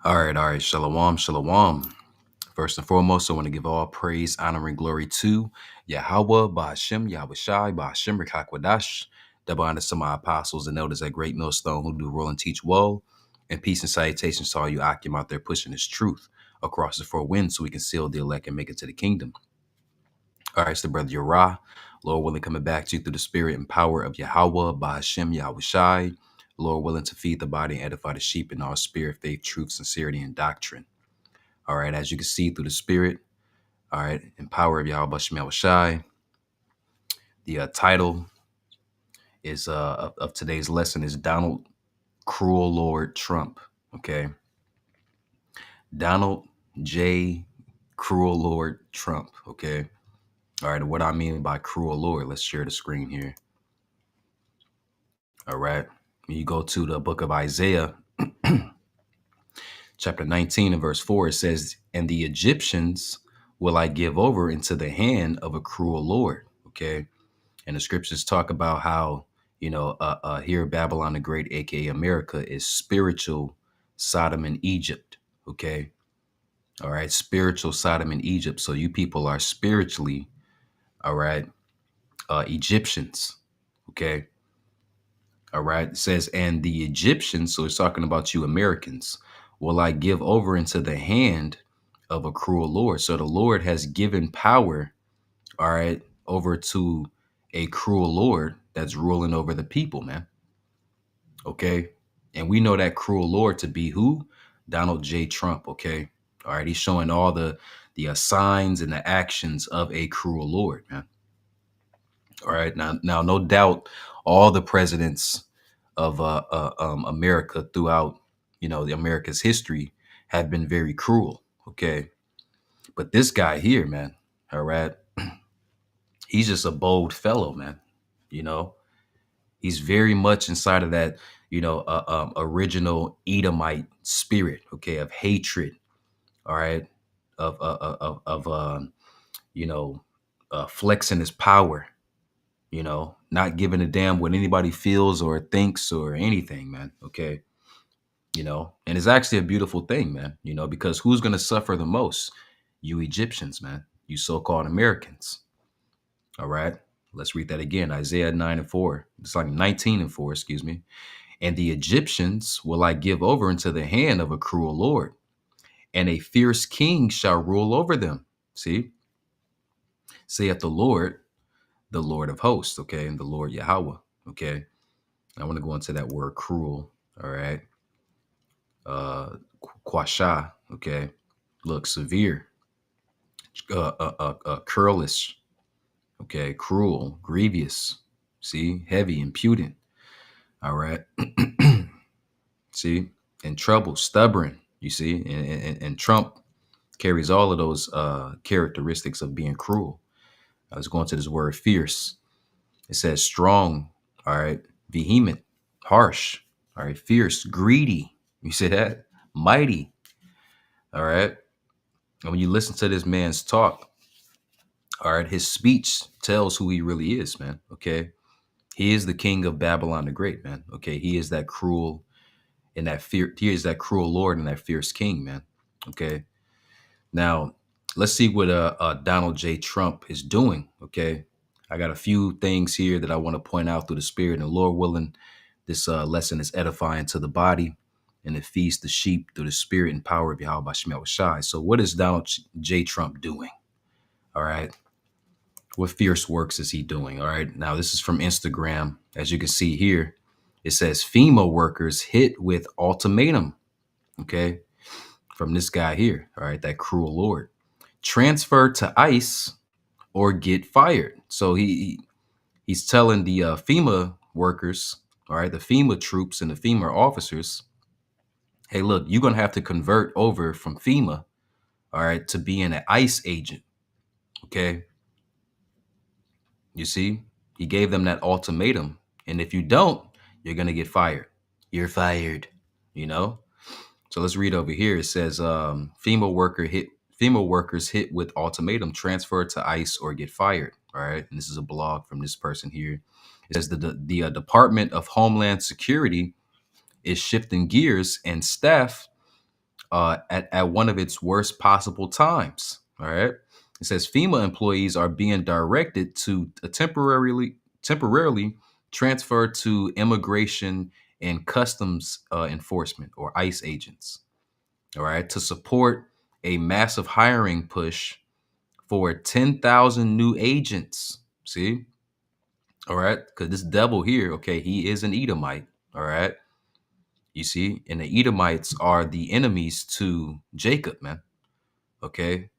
All right. Shalom, shalom. First and foremost, I want to give all praise, honor, and glory to Yahweh, Ba'ashem, Yahweh Shai, Ba'ashem, Rikakwadash. Double honor to my apostles and elders at Great Millstone who do rule and teach well. And peace and salutations to all you Akim out there pushing this truth across the four winds so we can seal the elect and make it to the kingdom. All right, it's the brother Yerah. Lord willing, coming back to you through the spirit and power of Yahweh, Ba'ashem, Yahweh Shai. Lord willing to feed the body and edify the sheep in all spirit, faith, truth, sincerity, and doctrine. All right, as you can see through the spirit, all right, and power of Yahweh Shemel Shai. The title is of today's lesson is Donald Cruel Lord Trump. Okay, Donald J. Cruel Lord Trump. Okay, all right. What I mean by cruel Lord, let's share the screen here. All right, when you go to the book of Isaiah, chapter 19 and verse 4, it says, "And the Egyptians will I give over into the hand of a cruel Lord." Okay. And the scriptures talk about how, here Babylon the Great, aka America, is spiritual Sodom and Egypt. Okay. All right. Spiritual Sodom and Egypt. So you people are spiritually, all right, Egyptians. Okay. All right. It says, and the Egyptians, so it's talking about you Americans, will I give over into the hand of a cruel Lord. So the Lord has given power, all right, over to a cruel Lord that's ruling over the people, man. Okay. And we know that cruel Lord to be who? Donald J. Trump. Okay. All right. He's showing all the signs and the actions of a cruel Lord, man. All right. Now, no doubt, all the presidents of America throughout, the America's history have been very cruel. Okay. But this guy here, man, all right, he's just a bold fellow, man. You know, he's very much inside of that, original Edomite spirit, okay, of hatred, all right, of you know, flexing his power, not giving a damn what anybody feels or thinks or anything, man. Okay, and it's actually a beautiful thing, man. Because who's gonna suffer the most? You Egyptians, man. You so-called Americans. All right. Let's read that again. Isaiah 9 and 4. It's like 19 and 4, excuse me. And the Egyptians will I give over into the hand of a cruel Lord, and a fierce king shall rule over them. See, saith the Lord of hosts, okay, and the Lord Yahweh, okay. I want to go into that word cruel, all right. Quasha, okay. Look, severe, curlish, okay, cruel, grievous, see, heavy, impudent, all right. See, and trouble, stubborn, you see, and Trump carries all of those characteristics of being cruel. I was going to this word fierce. It says strong, all right, vehement, harsh, all right, fierce, greedy. You see that? Mighty, all right. And when you listen to this man's talk, all right, his speech tells who he really is, man. Okay. He is the king of Babylon the Great, man. Okay. He is that cruel and that fear. He is that cruel Lord and that fierce king, man. Okay. Now, let's see what Donald J. Trump is doing. Okay, I got a few things here that I want to point out through the spirit, and Lord willing, this lesson is edifying to the body, and it feeds the sheep through the spirit and power of Yahweh Shemel Shai. So, what is Donald J. Trump doing? All right, what fierce works is he doing? All right, now this is from Instagram, as you can see here. It says FEMA workers hit with ultimatum. Okay, from this guy here. All right, that cruel Lord. Transfer to ICE or get fired. So he's telling the FEMA workers, all right, the FEMA troops and the FEMA officers, hey, look, you're gonna have to convert over from FEMA, all right, to being an ICE agent. Okay, you see, he gave them that ultimatum, and if you don't, you're gonna get fired. You're fired. You know. So let's read over here. It says FEMA workers hit with ultimatum, transfer to ICE or get fired. All right. And this is a blog from this person here. It says the Department of Homeland Security is shifting gears and staff at one of its worst possible times. All right. It says FEMA employees are being directed to temporarily transfer to immigration and customs enforcement, or ICE agents. All right, to support a massive hiring push for 10,000 new agents. See, all right, because this devil here, okay, he is an Edomite. All right, you see, and the Edomites are the enemies to Jacob, man. Okay,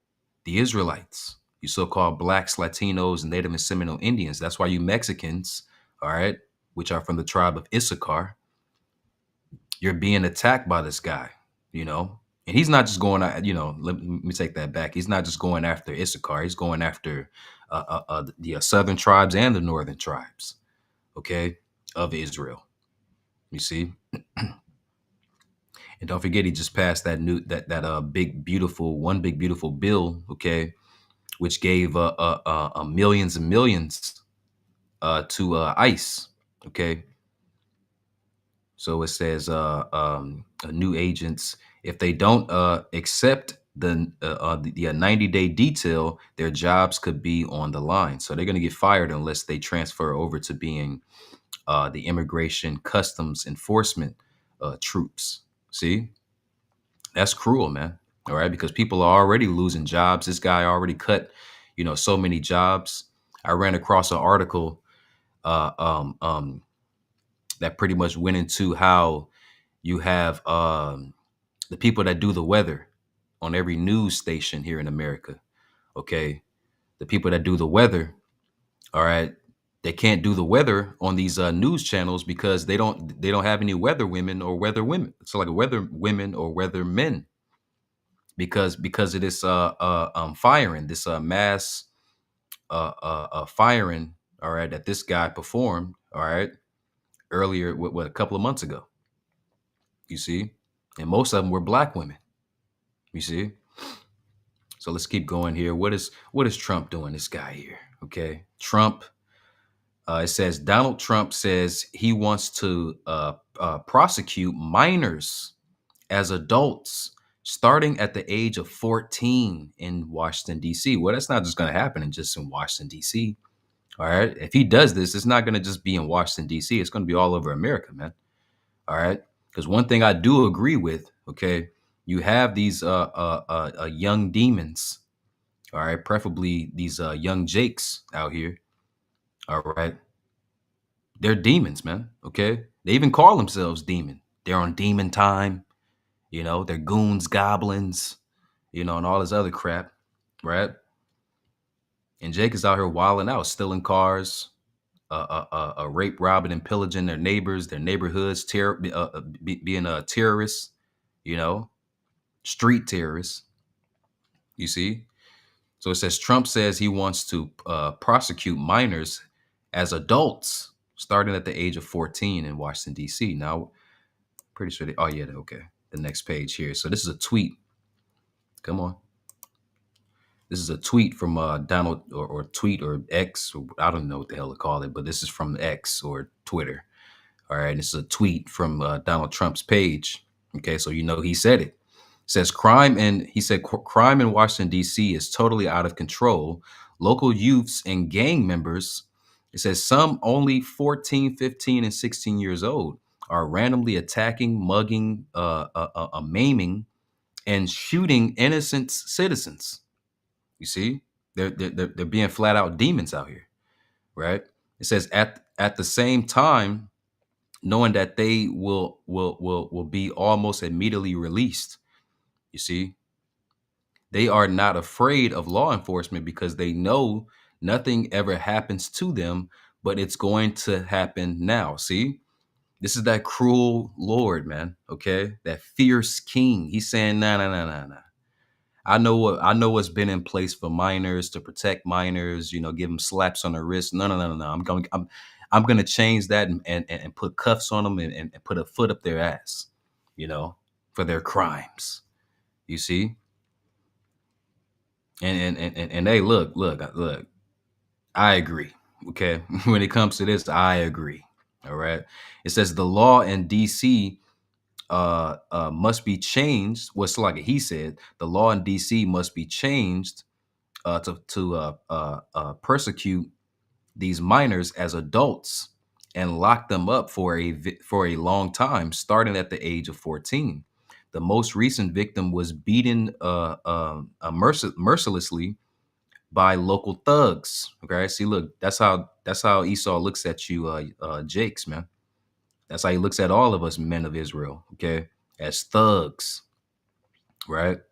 the Israelites, you so-called blacks, Latinos, and Native and Seminole Indians. That's why you Mexicans, all right, which are from the tribe of Issachar, you're being attacked by this guy, you know. And he's not just going, let me take that back. He's not just going after Issachar. He's going after the southern tribes and the northern tribes, okay, of Israel. You see, and don't forget, he just passed that big beautiful bill, okay, which gave millions and millions to ICE, okay. So it says new agents, if they don't accept the 90-day detail, their jobs could be on the line. So they're going to get fired unless they transfer over to being the immigration customs enforcement troops. See, that's cruel, man. All right, because people are already losing jobs. This guy already cut, so many jobs. I ran across an article uh, um, um, that pretty much went into how you have the people that do the weather on every news station here in America. Okay, the people that do the weather, all right, they can't do the weather on these news channels because they don't have any weather women or weather women. So like weather women or weather men, because of this firing, this mass firing, all right, that this guy performed, all right, earlier, what, a couple of months ago. You see, and most of them were black women. You see, so let's keep going here. What is Trump doing? This guy here, okay, Trump. It says Donald Trump says he wants to prosecute minors as adults starting at the age of 14 in Washington, D.C. Well, that's not just going to happen in Washington, D.C. All right. If he does this, it's not going to just be in Washington, D.C. It's going to be all over America, man. All right. Because one thing I do agree with, okay, you have these young demons, all right, preferably these young Jakes out here. All right. They're demons, man. Okay. They even call themselves demon. They're on demon time. They're goons, goblins, and all this other crap. Right. And Jake is out here wilding out, stealing cars, rape, robbing, and pillaging their neighbors, their neighborhoods, being a terrorist, street terrorists. You see? So it says Trump says he wants to prosecute minors as adults starting at the age of 14 in Washington, D.C. Now, pretty sure okay. The next page here. So this is a tweet. Come on. This is a tweet from Donald or tweet or X, or I don't know what the hell to call it, but this is from X or Twitter. All right. This is a tweet from Donald Trump's page. Okay. So, he said it. Says crime in Washington, D.C. is totally out of control. Local youths and gang members, it says some only 14, 15, and 16 years old are randomly attacking, mugging, maiming, and shooting innocent citizens. You see, they're being flat out demons out here, right? It says at the same time, knowing that they will be almost immediately released. You see, they are not afraid of law enforcement because they know nothing ever happens to them, but it's going to happen now. See, this is that cruel Lord, man. Okay, that fierce king. He's saying, nah, nah, nah, nah, nah. I know what's been in place for minors to protect minors. Give them slaps on the wrist. No, no, no, no, no. I'm gonna change that and put cuffs on them and put a foot up their ass. For their crimes. You see. And hey, look. I agree. Okay, when it comes to this, I agree. All right. It says the law in D.C. must be changed. What's like he said, the law in D.C. must be changed to persecute these minors as adults and lock them up for a long time, starting at the age of 14. The most recent victim was beaten mercilessly by local thugs. Okay, see, look, that's how Esau looks at you, Jakes, man. That's how he looks at all of us men of Israel. Okay, as thugs, right? It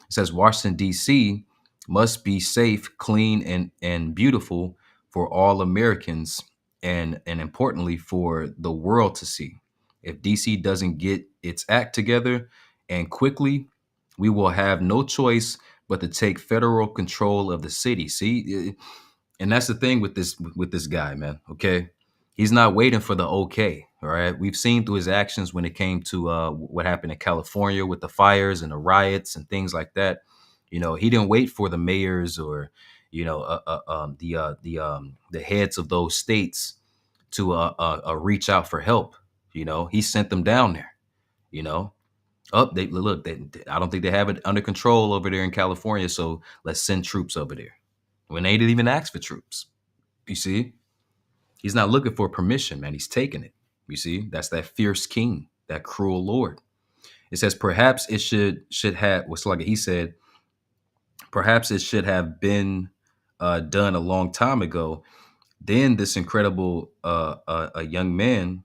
says Washington D.C. must be safe, clean, and beautiful for all Americans, and importantly for the world to see. If D.C. doesn't get its act together and quickly, we will have no choice but to take federal control of the city. See, and that's the thing with this guy, man. Okay, he's not waiting for the okay. All right, we've seen through his actions when it came to what happened in California with the fires and the riots and things like that. You know, he didn't wait for the mayors or the heads of those states to reach out for help. You know, he sent them down there. You know, up they look. I don't think they have it under control over there in California. So let's send troops over there when they didn't even ask for troops. You see, he's not looking for permission, man. He's taking it. You see, that's that fierce king, that cruel lord. It says perhaps it should have. What's like he said. Perhaps it should have been done a long time ago. Then this incredible a young man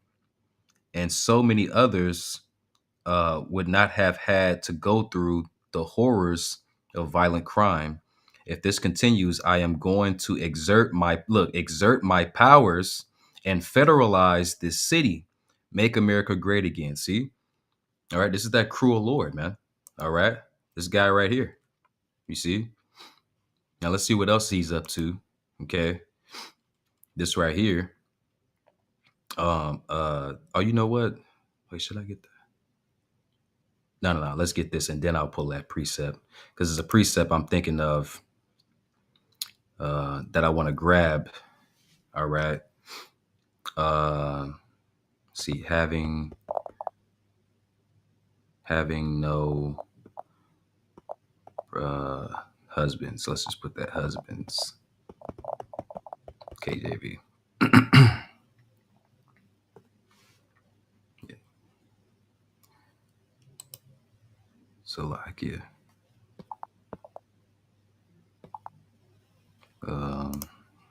and so many others would not have had to go through the horrors of violent crime. If this continues, I am going to exert my powers and federalize this city, make America great again. See, all right, this is that cruel Lord, man. All right, this guy right here. You see. Now let's see what else he's up to. Okay, this right here. Oh, you know what? Wait, should I get that? No. Let's get this, and then I'll pull that precept because it's a precept I'm thinking of that I want to grab. All right. Uh, see, having no husbands. Let's just put that husbands. KJV. Yeah. Salakia.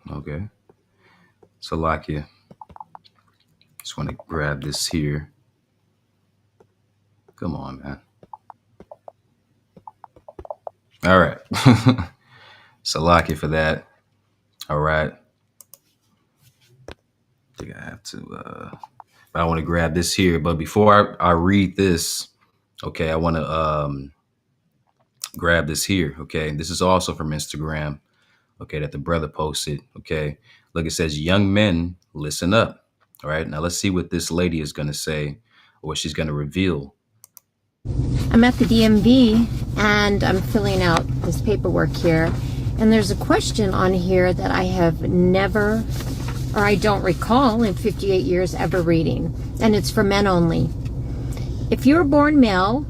Okay. Salakia. Just want to grab this here. Come on, man. All right. Salakia for that. All right. I think I have to. I want to grab this here, but before I read this, okay, I want to grab this here. Okay, this is also from Instagram. Okay, that the brother posted. Okay, look, it says, "Young men, listen up." All right, now let's see what this lady is going to say, or what she's going to reveal. I'm at the DMV and I'm filling out this paperwork here, and there's a question on here that I have never, or I don't recall in 58 years ever reading, and it's for men only. If you're born male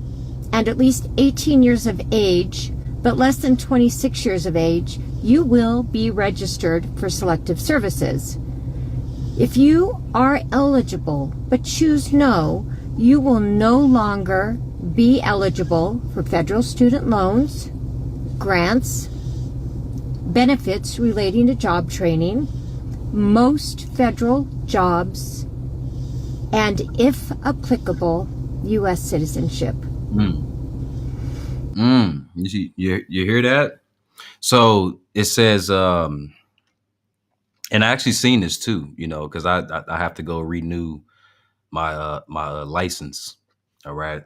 and at least 18 years of age, but less than 26 years of age, you will be registered for selective services. If you are eligible but choose no, you will no longer be eligible for federal student loans, grants, benefits relating to job training, most federal jobs, and if applicable, U.S. citizenship. You hear that? So it says, and I actually seen this too, you know, because I have to go renew my license. All right.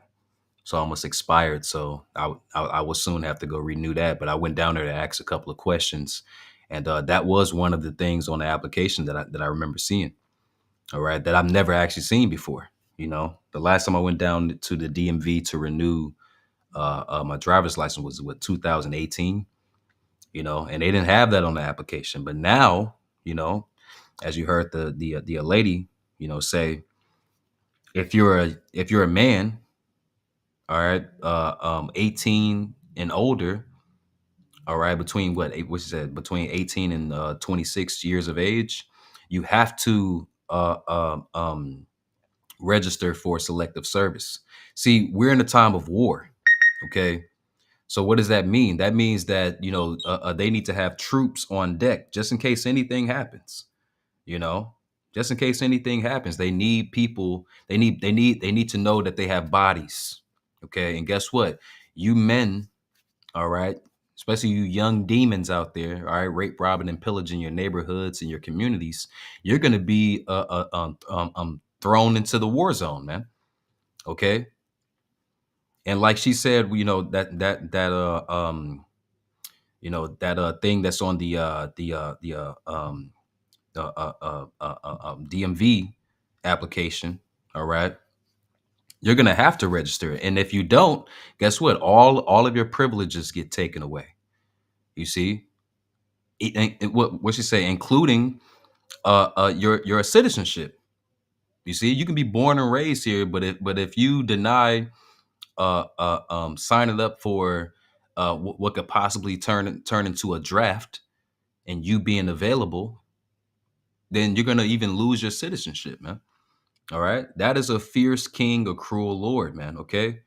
So almost expired. So I will soon have to go renew that. But I went down there to ask a couple of questions, and that was one of the things on the application that I remember seeing. All right, that I've never actually seen before. You know, the last time I went down to the DMV to renew my driver's license was 2018. You know, and they didn't have that on the application. But now, you know, as you heard the lady, you know, say, if you're a man, all right, 18 and older, all right, between what you said, between 18 and 26 years of age, you have to register for selective service. See, we're in a time of war, okay? So what does that mean? That means that, they need to have troops on deck just in case anything happens, you know? Just in case anything happens, they need people, they need to know that they have bodies. Okay? And guess what? You men, all right, especially you young demons out there, all right, rape, robbing, and pillaging your neighborhoods and your communities, you're gonna be thrown into the war zone, man. Okay, and like she said, that thing that's on the DMV application. All right, you're gonna have to register, and if you don't, guess what? All of your privileges get taken away. You see, what she say, including your citizenship. You see, you can be born and raised here, but if you deny signing up for what could possibly turn into a draft and you being available, then you're gonna even lose your citizenship, man. All right, that is a fierce king, a cruel lord, man. Okay,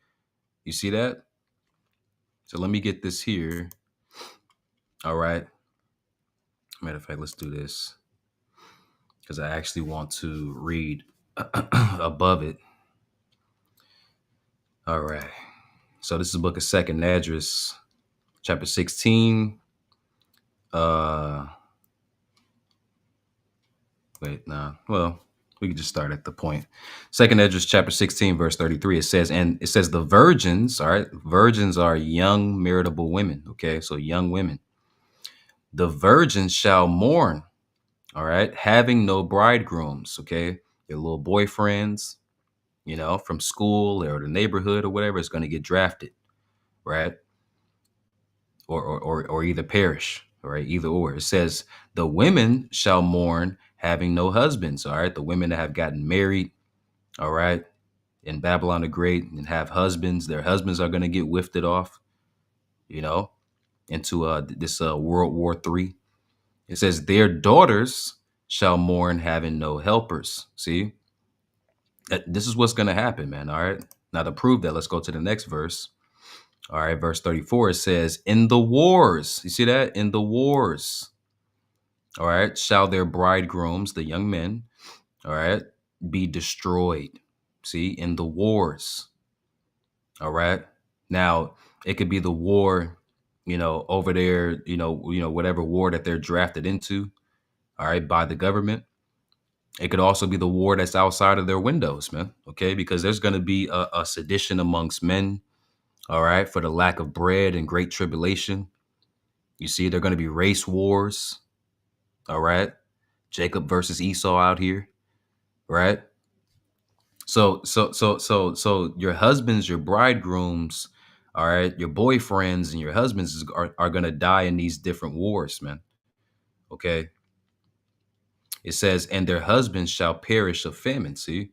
you see that? So let me get this here. All right. Matter of fact, let's do this because I actually want to read above it. All right. So this is the book of Second Esdras, chapter 16. Uh wait, nah. Well, we can just start at the point. Second Esdras chapter 16, verse 33. It says the virgins, all right, virgins are young marriageable women. Okay, so young women. The virgins shall mourn, all right, having no bridegrooms. Okay, your little boyfriends, from school or the neighborhood or whatever, is going to get drafted, right? Or either perish, all right? Either or. It says the women shall mourn having no husbands, all right? The women that have gotten married, all right, in Babylon the Great and have husbands, their husbands are going to get whiffed off, you know, into this World War III. It says their daughters shall mourn having no helpers. See, this is what's going to happen, man. All right. Now to prove that, let's go to the next verse. All right, verse 34, it says, in the wars, you see that? In the wars, all right, shall their bridegrooms, the young men, all right, be destroyed. See, in the wars, all right. Now, it could be the war, over there, whatever war that they're drafted into, all right, by the government. It could also be the war that's outside of their windows, man. Okay, because there's going to be a sedition amongst men, all right, for the lack of bread and great tribulation. You see, they're going to be race wars. All right. Jacob versus Esau out here. Right. So your husbands, your bridegrooms, all right, your boyfriends and your husbands are going to die in these different wars, man. Okay. It says, and their husbands shall perish of famine. See?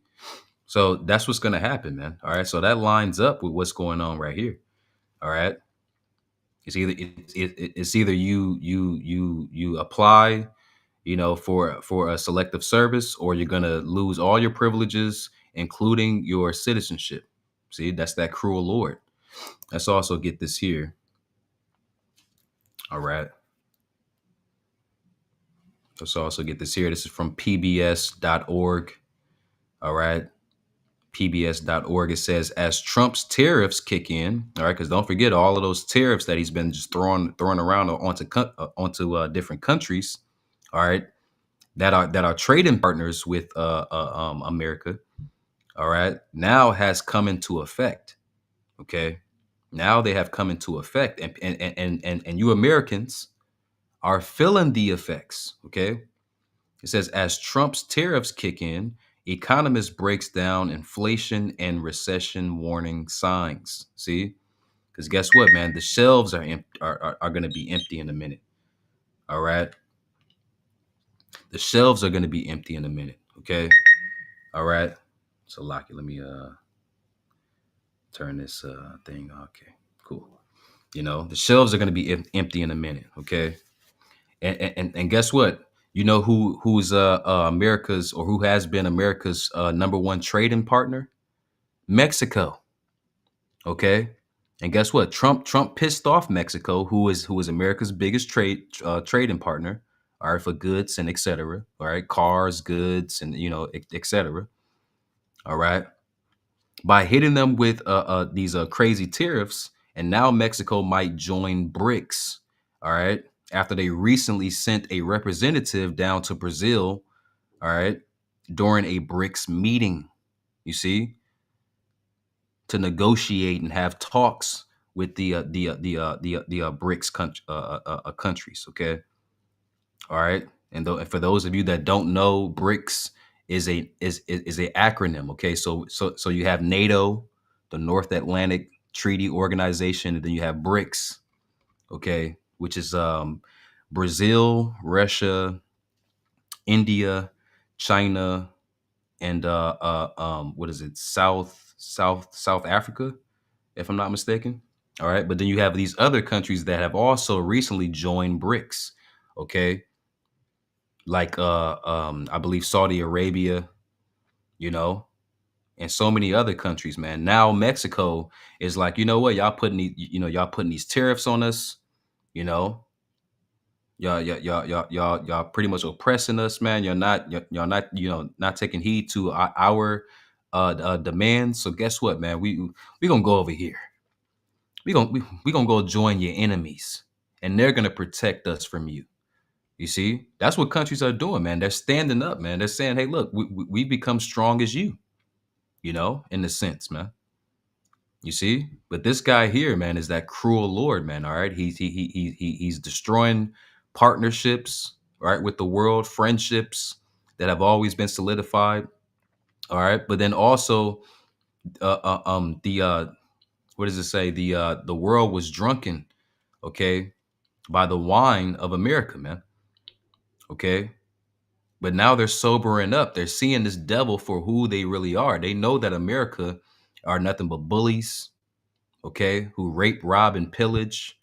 So that's what's going to happen, man. All right. So that lines up with what's going on right here. All right. It's either you apply, for a selective service, or you're gonna lose all your privileges, including your citizenship. See, that's that cruel Lord. Let's also get this here. All right. Let's also get this here. This is from pbs.org. All right. pbs.org. It says, as Trump's tariffs kick in, all right, because don't forget all of those tariffs that he's been just throwing around onto different countries, all right, that are trading partners with America, all right, now has come into effect. Okay, now they have come into effect, and you Americans are feeling the effects. Okay, it says as Trump's tariffs kick in, economists breaks down inflation and recession warning signs. See, because guess what, man, the shelves are going to be empty in a minute. All right, the shelves are going to be empty in a minute. Okay, all right. So Lockie, let me Turn this thing. Okay, cool. You know, the shelves are going to be empty in a minute. Okay, and guess what? You know who's America's, or who has been America's number one trading partner? Mexico. Okay, and guess what? Trump pissed off Mexico, who is America's biggest trading partner. All right, for goods and etc. All right, cars, goods, and etc. All right, by hitting them with these crazy tariffs, and now Mexico might join BRICS. All right, after they recently sent a representative down to Brazil. All right, during a BRICS meeting. You see, to negotiate and have talks with the BRICS countries. Okay, all right, and for those of you that don't know, BRICS is a acronym. Okay, so you have NATO, the North Atlantic Treaty Organization, and then you have BRICS. Okay, which is Brazil, Russia, India, China, and what is it? South Africa, if I'm not mistaken. All right, but then you have these other countries that have also recently joined BRICS. Okay, like I believe Saudi Arabia, you know, and so many other countries, man. Now Mexico is like, you know what, y'all putting these tariffs on us, you know, y'all pretty much oppressing us, man. Y'all not, not taking heed to our demands. So guess what, man? We gonna go over here. We gonna go join your enemies, and they're gonna protect us from you. You see, that's what countries are doing, man. They're standing up, man. They're saying, hey, look, we become strong as you, in the sense, man. You see, but this guy here, man, is that cruel Lord, man. All right, he's destroying partnerships, all right, with the world, friendships that have always been solidified. All right, but then also, the what does it say? The world was drunken, okay, by the wine of America, man. Okay, but now they're sobering up. They're seeing this devil for who they really are. They know that America are nothing but bullies, okay, who rape, rob, and pillage.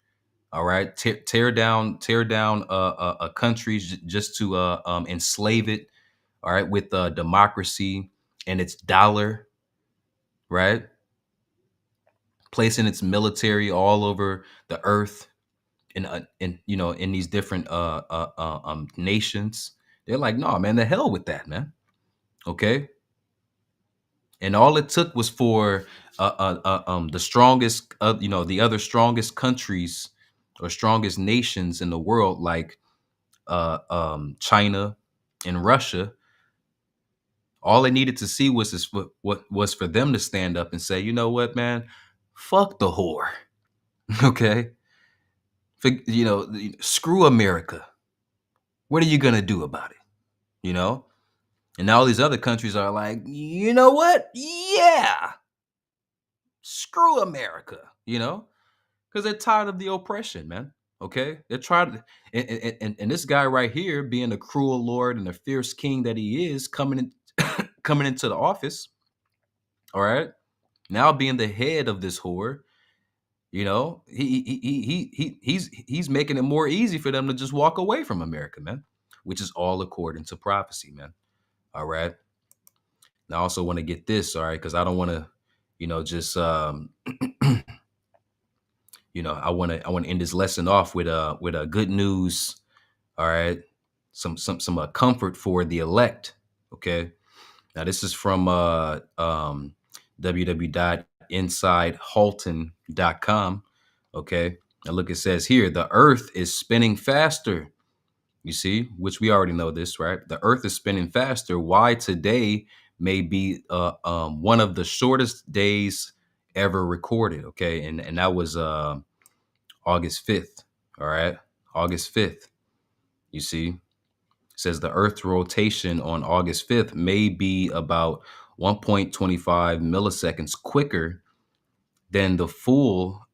All right, tear down countries just to enslave it. All right, with democracy and its dollar, right, placing its military all over the earth in these different nations. They're like, no, man, the hell with that, man. Okay, and all it took was for the strongest, the other strongest countries or strongest nations in the world, like China and Russia. All they needed to see was what was for them to stand up and say, you know what, man, fuck the whore, okay, screw America. What are you gonna do about it? You know, and now all these other countries are like, you know what, yeah, screw America, because they're tired of the oppression, man. Okay, they're trying to, and this guy right here, being the cruel lord and the fierce king that he is, coming in, coming into the office. All right, now being the head of this whore, he's making it more easy for them to just walk away from America, man. Which is all according to prophecy, man. All right. Now, I also want to get this, all right, because I don't want to, just I want to end this lesson off with a good news. All right, some comfort for the elect. Okay, now this is from www.insidehalton.com. Okay, now look, it says here the Earth is spinning faster. You see, which we already know this, right? The Earth is spinning faster. Why today may be one of the shortest days ever recorded. Okay, and that was August 5th. All right. August 5th. You see, it says the Earth's rotation on August 5th may be about 1.25 milliseconds quicker than the full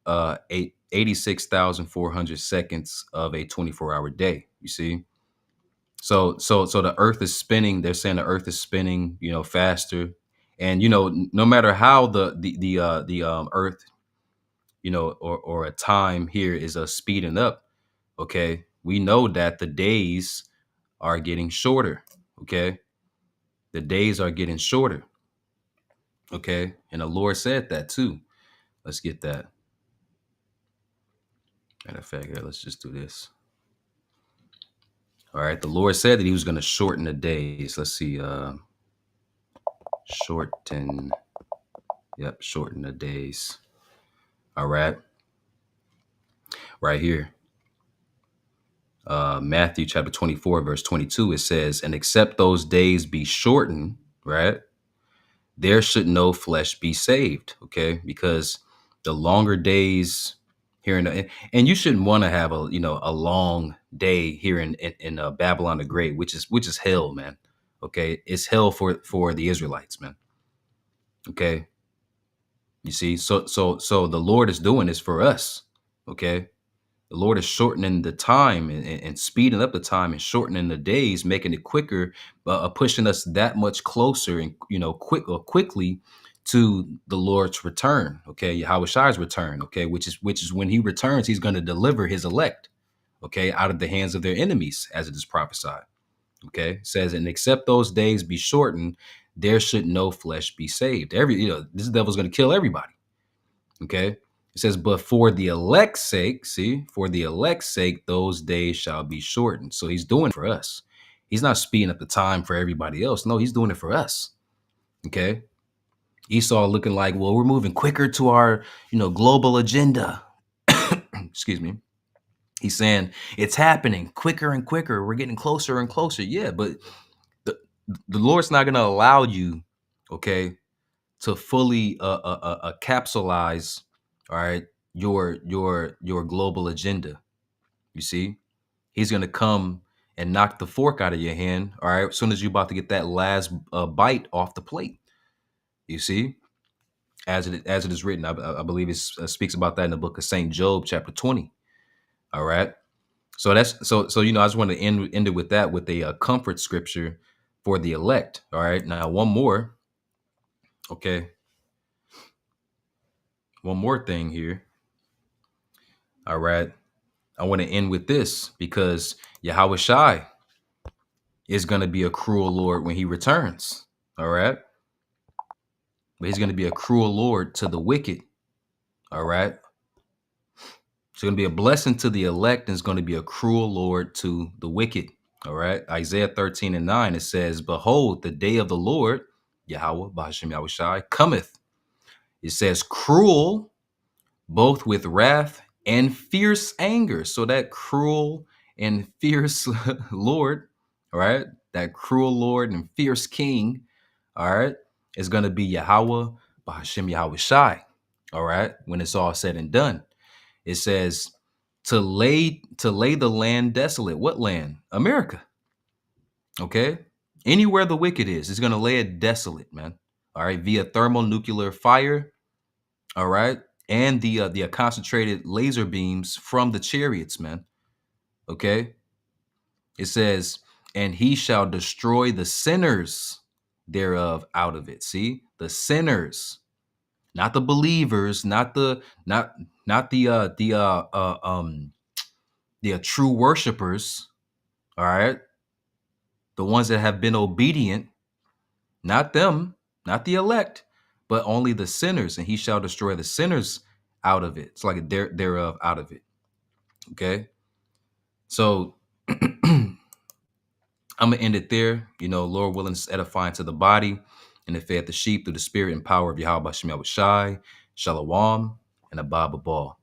86,400 seconds of a 24-hour day. You see? So the Earth is spinning. They're saying the Earth is spinning, faster. And no matter how the earth, or a time here is speeding up, okay, we know that the days are getting shorter. Okay, the days are getting shorter. Okay, and the Lord said that too. Let's get that. Matter of fact, here, let's just do this. All right, the Lord said that He was going to shorten the days. Let's see. Shorten. Yep, shorten the days. All right, right here. Matthew chapter 24, verse 22, it says, and except those days be shortened, right, there should no flesh be saved. Okay, because the longer days here and you shouldn't want to have a long day here in Babylon the Great, which is hell, man. Okay, it's hell for the Israelites, man. Okay, you see, so the Lord is doing this for us. Okay, the Lord is shortening the time and speeding up the time and shortening the days, making it quicker, pushing us that much closer and quickly to the Lord's return. Okay, Yahweh Shai's return. Okay, which is when He returns, He's going to deliver His elect. Okay, out of the hands of their enemies, as it is prophesied. Okay, it says, and except those days be shortened, there should no flesh be saved. This devil's going to kill everybody. Okay. It says, but for the elect's sake, for the elect's sake, those days shall be shortened. So He's doing it for us. He's not speeding up the time for everybody else. No, He's doing it for us. Okay. Esau looking like, well, we're moving quicker to our, global agenda. Excuse me. He's saying it's happening quicker and quicker. We're getting closer and closer. Yeah, but the Lord's not going to allow you, okay, to fully capsulize, all right, your global agenda. You see, He's gonna come and knock the fork out of your hand, all right, as soon as you're about to get that last bite off the plate. You see, as it is written, I believe it speaks about that in the book of Saint Job, chapter 20. All right, so that's so I just want to end it with that, with a comfort scripture for the elect. All right, now one more. Okay, one more thing here. All right. I want to end with this because Yahweh Shai is going to be a cruel Lord when He returns. All right. But He's going to be a cruel Lord to the wicked. All right. It's going to be a blessing to the elect and it's going to be a cruel Lord to the wicked. All right. Isaiah 13:9, it says, behold, the day of the Lord, Yahweh, Bahashem Yahweh Shai, cometh. It says cruel, both with wrath and fierce anger. So that cruel and fierce Lord, all right, that cruel Lord and fierce King, all right, is going to be Yahweh, Bahashem Yahweh Shai, all right, when it's all said and done. It says to lay the land desolate. What land? America. Okay, anywhere the wicked is, it's going to lay it desolate, man. All right, via thermonuclear fire. All right, and the concentrated laser beams from the chariots, man. Okay, it says, and He shall destroy the sinners thereof out of it. See, the sinners, not the believers, not the true worshipers. All right, the ones that have been obedient, not them, not the elect, but only the sinners, and He shall destroy the sinners out of it. It's like a thereof out of it. Okay, so I'm gonna end it there. Lord willing, it's edifying to the body, and it fed the sheep through the spirit and power of Yahweh Shem Yahweh Shai, Shalom, and Abba Babal.